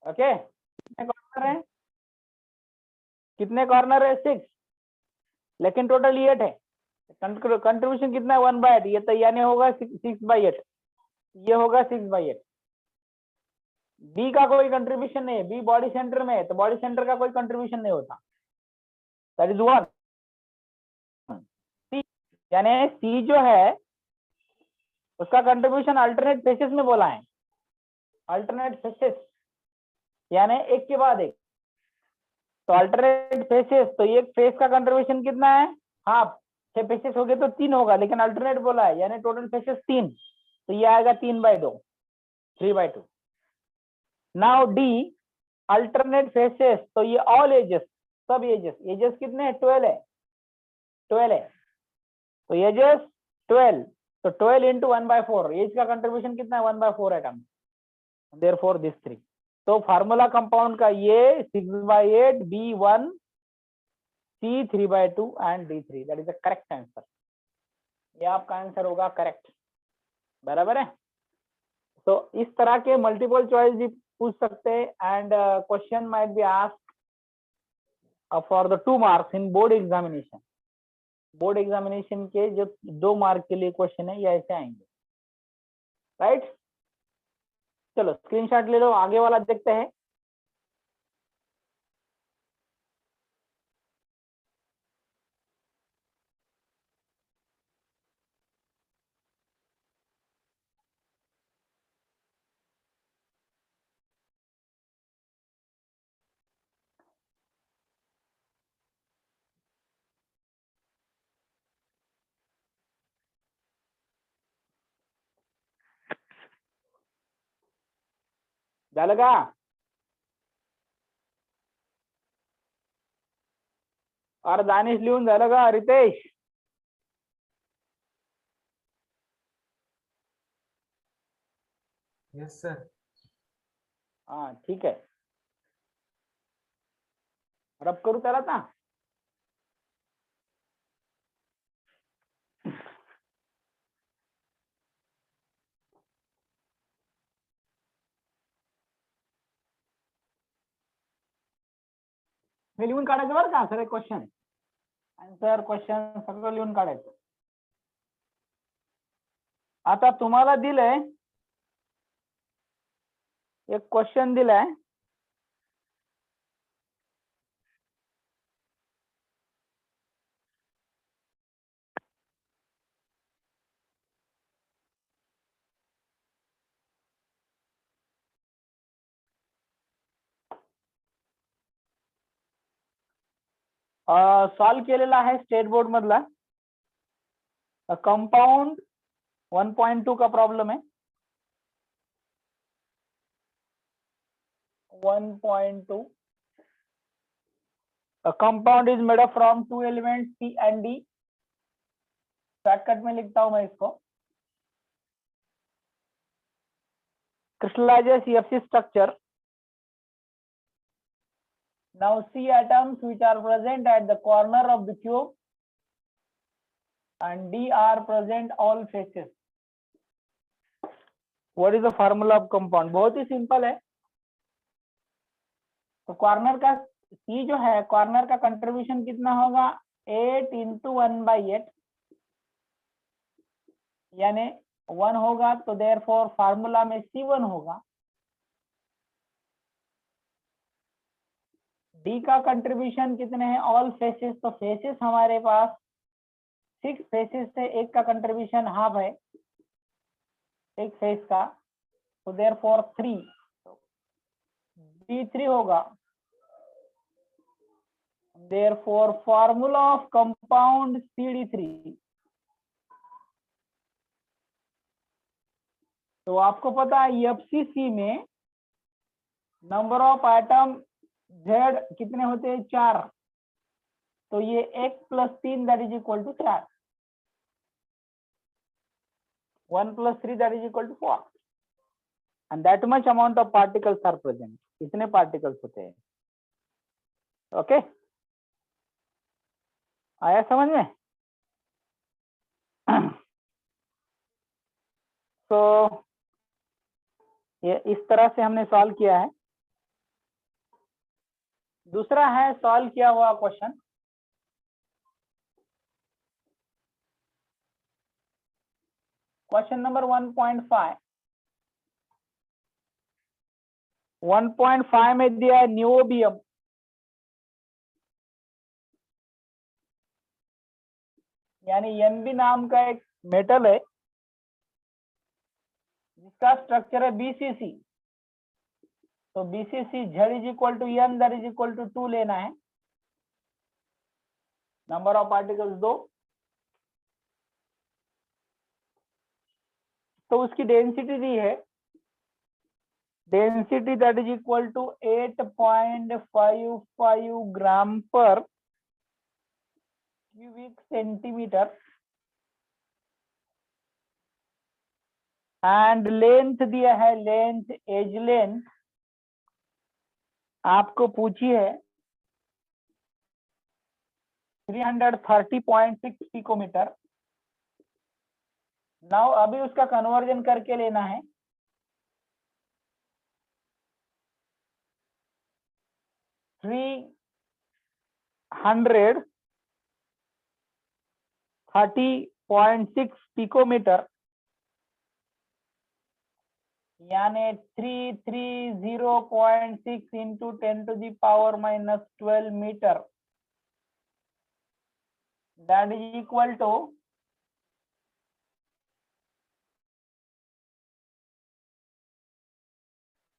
Okay, कितने corner है? कितने कॉर्नर है? 6, लेकिन टोटल 8 है। कंट्रीब्यूशन कितना है? 1/8। ये तो यानी होगा 6/8, ये होगा 6/8। बी का कोई कंट्रीब्यूशन नहीं है, बी बॉडी सेंटर में है, तो बॉडी सेंटर का कोई कंट्रीब्यूशन नहीं होता। That is 1। सी यानी सी जो है उसका कंट्रीब्यूशन अल्टरनेट फेसेस में बोला है, अल्टरनेट फेसेस यानी एक के बाद एक। तो अल्टरनेट फेसेस, तो एक फेस का कंट्रीब्यूशन कितना है? हाफ। 6 फेसेस हो गए तो 3 होगा, लेकिन अल्टरनेट बोला है यानी टोटल फेसेस 3, तो ये आएगा 3/2, 3/2। नाउ डी अल्टरनेट फेसेस, तो ये ऑल एजेस, सब एजेस, एजेस कितने हैं? 12 है, 12 है, तो एजेस 12, तो 12 इंटू 1/4, एज का कंट्रीब्यूशन कितना है? 1/4 एटम, देयरफॉर दिस 3। तो फार्मूला कंपाउंड का ये 6/8, B1, C 3/2 and D3, that is the correct answer. ये आपका आंसर होगा करेक्ट, बराबर है। तो इस तरह के मल्टीपल चॉइस भी पूछ सकते हैं, and question might be asked for the 2 marks in board examination. Board examination के जो 2 मार्क के लिए क्वेश्चन है, ये ऐसे आएंगे, राइट। चलो स्क्रीनशॉट ले लो, आगे वाला देखते हैं। झालं का? और दानिश लिहून झालं का? रितेश? Yes sir. हाँ ठीक है, रब करू त्याला आता? हे लिहून काढायचं बरं का, सगळे क्वेश्चन, आन्सर क्वेश्चन सगळं लिहून काढायचं. आता तुम्हाला दिलंय एक क्वेश्चन दिलाय, सॉल्व केलेला आहे स्टेट बोर्ड मधला. कंपाउंड 1.2 का प्रॉब्लम है. 1.2 A compound is made up from 2 elements C and D. Shortcut में लिखता हूं मैं इसको. Crystallizes CFC structure. Now C atoms which are present at the corner of the cube and D are present all faces. What is the formula of compound? बहुत ही simple है. तो corner का C जो है, कॉर्नर का contribution कितना होगा? 8 into 1/8, यानी 1 होगा, तो देयरफॉर फार्मूला में C1 होगा. डी का कंट्रीब्यूशन कितने हैं? ऑल फेसेस, तो फेसेस हमारे पास 6 फेसेस से एक का कंट्रीब्यूशन हाफ है, एक फेस का, तो देयरफॉर 3, D3 होगा. Therefore formula of compound CD3. तो आपको पता है एफसीसी में नंबर ऑफ एटम जेड कितने होते हैं? 4. तो ये 1 + 3 that is equal to 4. 1 + 3 that is equal to 4. And that much amount of particles are present. इतने पार्टिकल्स होते हैं. ओके, आया समझ में? तो ये इस तरह से हमने सॉल्व किया है. दूसरा है सॉल्व किया हुआ क्वेश्चन। क्वेश्चन नंबर 1.5 1.5 में दिया है नियोबियम, यानी Nb नाम का एक मेटल है जिसका स्ट्रक्चर है BCC। तो BCC Z is equal to N, that is equal to 2 लेना है। नंबर ऑफ पार्टिकल्स 2, तो उसकी डेंसिटी दी है, density that is equal to 8.55 gram पर क्यूबिक सेंटीमीटर, एंड लेंथ दिया है, लेंथ एज लेंथ आपको पूछी है 330.6 पिकोमीटर। नाउ अभी उसका कन्वर्जन करके लेना है 330.6 पिकोमीटर, यानी 330.6 into 10⁻⁻12 metre, that is equal to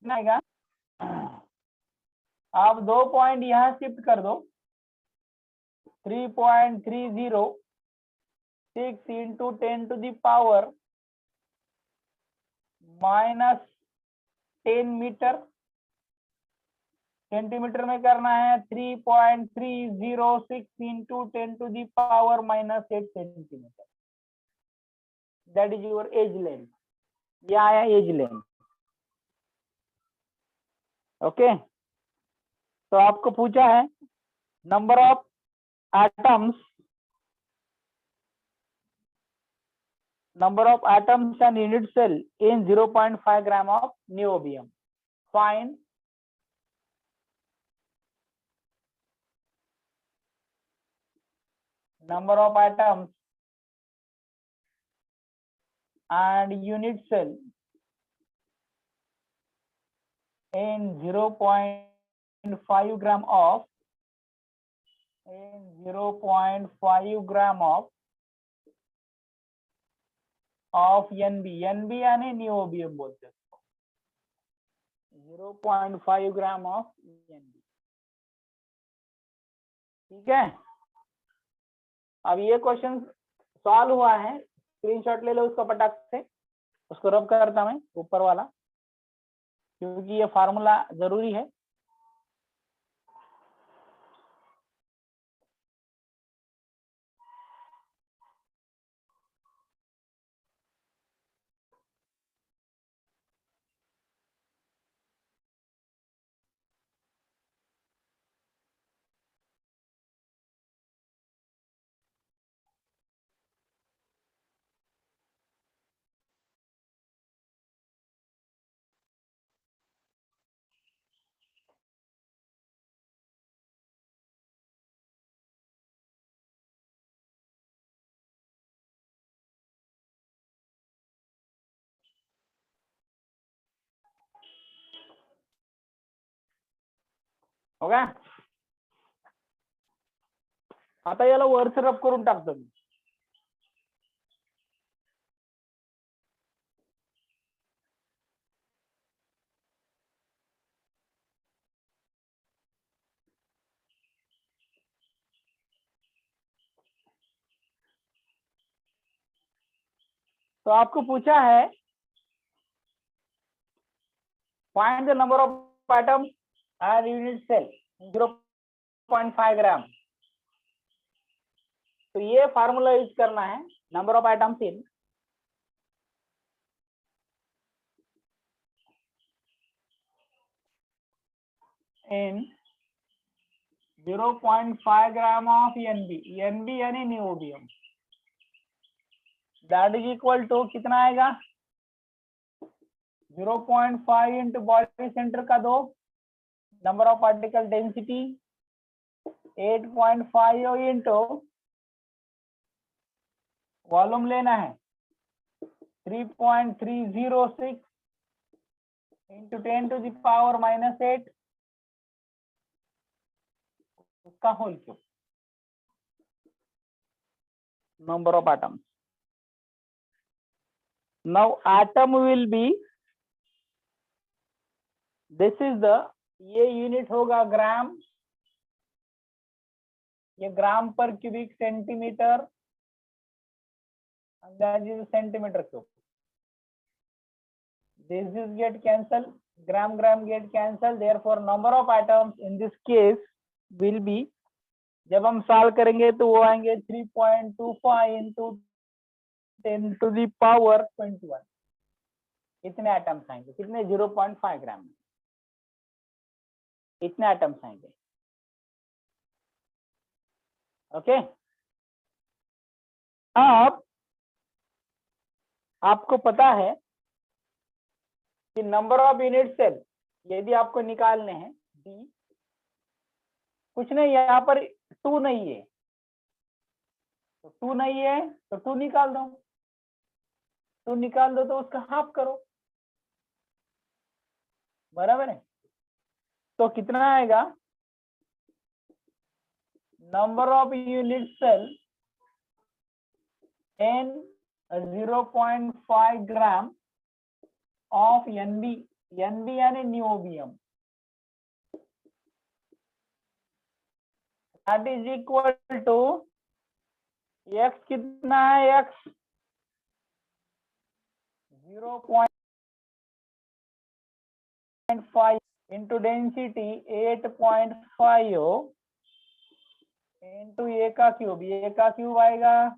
कितना? आप 2 पॉइंट यहाँ शिफ्ट कर दो, 3.306 इंटू 10⁻⁻10 मीटर, सेंटीमीटर में करना है 3.306 into 10⁻⁻8 centimetre, that is your age length. ये आया एज लेंथ। ओके, तो आपको पूछा है number of atoms, number of atoms and unit cell in 0.5 gram of niobium. Find number of atoms and unit cell in 0.5 gram of 0.5 gram of Nb, Nb यानी niobium बोलते हैं, 0.5 gram of Nb। ठीक है, अब ये question solve हुआ है, screenshot ले लो उसका पटाख से, उसको रब करता मैं ऊपर वाला, क्योंकि ये फार्मूला जरूरी है। हो गया? आता याला वरच रब करून टाकतो मी। तो आपको पूछा है find the number of atoms and unit cell 0.5 gram. तो ये फार्मूला यूज करना है, number of atoms in 0.5 gram of Nb, Nb यानी niobium, that is equal to कितना आएगा 0.5 इंटू बॉडी सेंटर का 2, number of particle density 8.5 into volume लेना है 3.306 इंटू 10⁻⁻8 उसका whole cube number of atoms. Now atom will be, this is the, ये unit होगा ग्राम, ये ग्राम पर cubic centimetre, that is centimeter cube. This is get cancel, gram get cancel, therefore number of atoms in this case will be, जब हम solve करेंगे तो वो आएंगे 3.25 इंटू 10⁻21। इतने एटम्स आएंगे, कितने 0.5 ग्राम, इतने एटम्स आएंगे। ओके, अब आपको पता है कि नंबर ऑफ यूनिट सेल यदि आपको निकालने हैं डी, कुछ नहीं, यहाँ पर 2 नहीं है तो 2 नहीं है तो 2 निकाल दो, 2 निकाल दो तो उसका हाफ करो, बराबर है। तो कितना आएगा, number of unit cell n 0.5 gram of NB, NB यानी niobium, that is equal to x कितना है, x 0.5 into density 8.5 into a का क्यूब, ए का क्यूब आएगा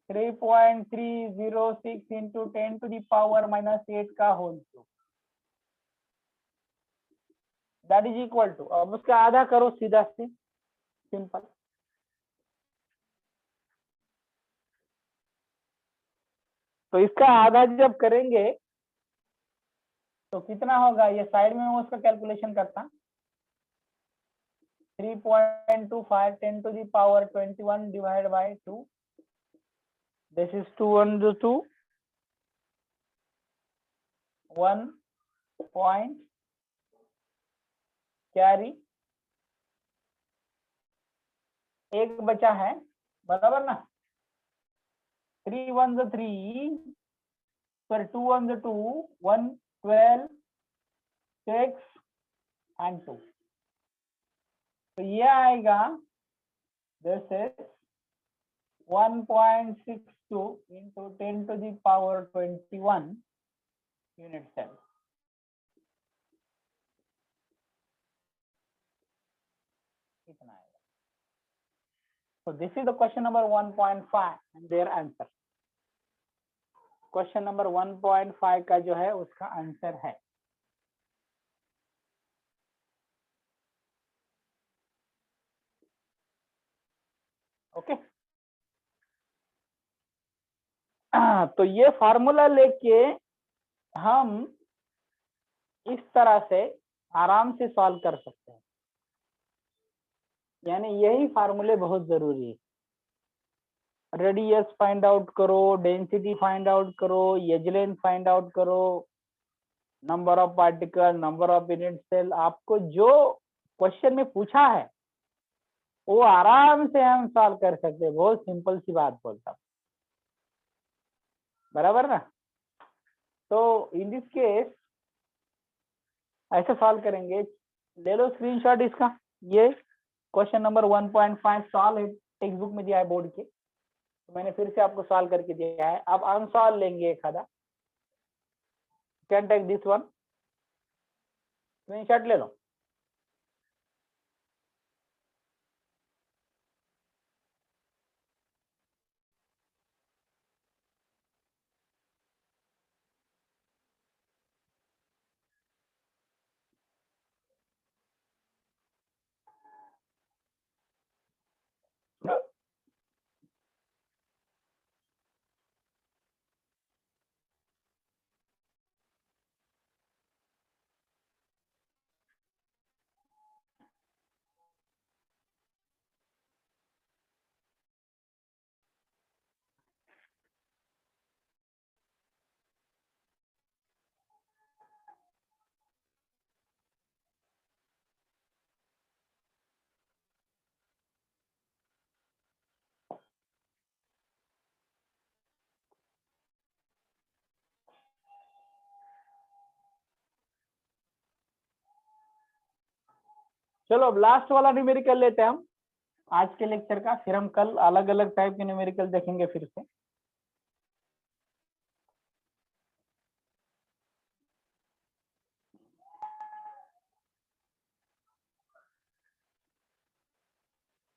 3.306 इंटू 10⁻⁻8 का whole cube, that is equal to, अब उसका आधा करो सीधा से, सिंपल। तो इसका आधा जब करेंगे तो कितना होगा, ये साइड में मैं उसका कैलकुलेशन करता, 3.25 10⁻21 divide by 2, this is 2 1 2, 1 point carry, एक बचा है, बराबर ना, 3 1 3, सॉरी 2 1 2, 1 12 6 and 2, तो ये आएगा, this is 1.62 into 10⁻21 unit cell. इतना आएगा। So this is the question number 1.5 and their answer. Question number 1.5 का जो है उसका आंसर है। ओके, तो ये फार्मूला लेके हम इस तरह से आराम से सॉल्व कर सकते हैं, यानी यही फार्मूले बहुत जरूरी है। रेडियस फाइंड आउट करो, डेंसिटी फाइंड आउट करो, एज लेंथ फाइंड आउट करो, number of particle, number of unit cell, आपको जो क्वेश्चन में पूछा है वो आराम से हम सॉल्व कर सकते हैं। बहुत सिंपल सी बात बोलता हूं, बराबर ना। तो इन दिस केस ऐसे सॉल्व करेंगे, ले लो स्क्रीनशॉट इसका, ये क्वेश्चन नंबर 1.5 सॉल्व है, टेक्स्ट बुक में दिया है बोर्ड के, तो मैंने फिर से आपको सॉल्व करके दिया है। अब अनसॉल्व लेंगे एक आधा, can take this one, screenshot ले लो। चलो अब लास्ट वाला न्यूमेरिकल लेते हैं हम आज के लेक्चर का, फिर हम कल अलग अलग टाइप के न्यूमेरिकल देखेंगे फिर से।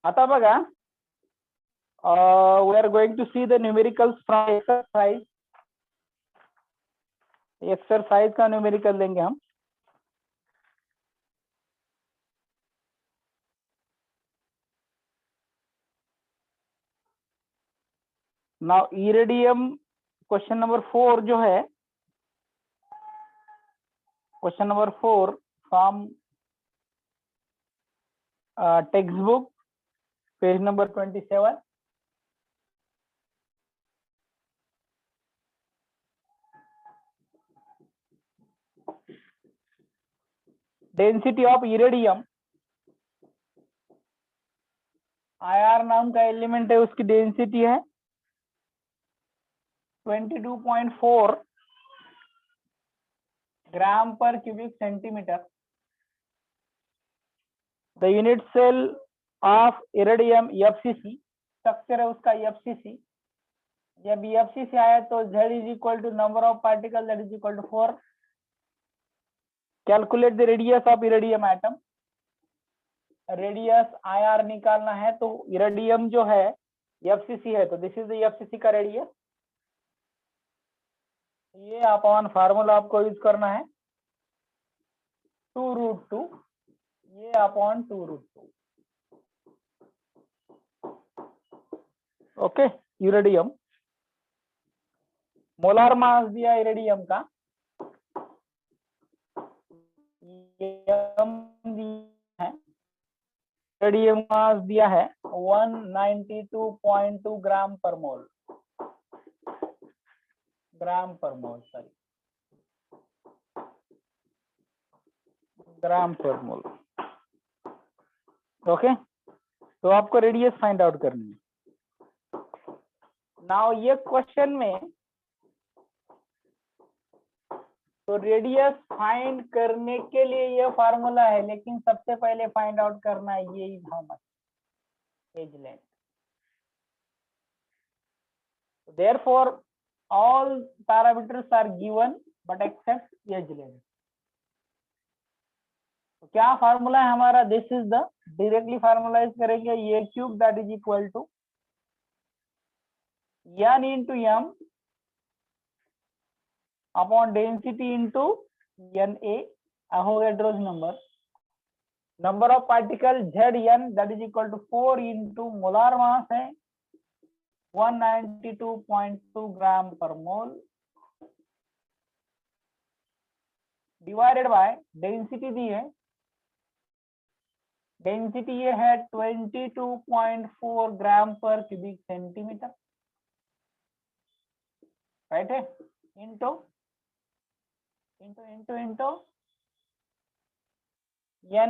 आता बघा, we are going to see the numericals from exercise। Exercise का न्यूमेरिकल लेंगे हम। नाउ इरेडियम क्वेश्चन नंबर 4 जो है, question number 4 from textbook page number 27। Density of iridium, IR नाम का एलिमेंट है, उसकी डेंसिटी है 22.4 ग्राम पर cubic centimetre. The unit cell of iridium FCC, structure है उसका एफसीसी। जब एफसीसी आया तो Z is equal to number of particle that is equal to 4। Calculate the radius of iridium atom, radius IR निकालना है। तो iridium जो है एफसीसी है, तो दिस इज द एफसीसी का रेडियस। ये अपॉन फार्मूला आपको यूज करना है 2√2, ये अपॉन 2√2। ओके, यूरेडियम मोलार मास दिया इरेडियम का, इरेडियम मास दिया है 192.2 ग्राम पर मोल, ग्राम पर मोल, सॉरी ग्राम पर मोल। ओके, तो आपको रेडियस फाइंड आउट करनी है। नाउ ये क्वेश्चन में तो रेडियस फाइंड करने के लिए ये फार्मूला है, लेकिन सबसे पहले फाइंड आउट करना है ये is how much edge length. Therefore all parameters are given but except edge length. तो क्या फार्मूला है हमारा, this is the directly formulise करेंगे, ये cube that is equal to n into m upon density into Na, Avogadro's number, number of particle Zn that is equal to 4 into molar mass है 192.2 gram पर mole, divided by density दी है, density ये है 22.4 gram पर cubic centimetre, right है, into into into into Na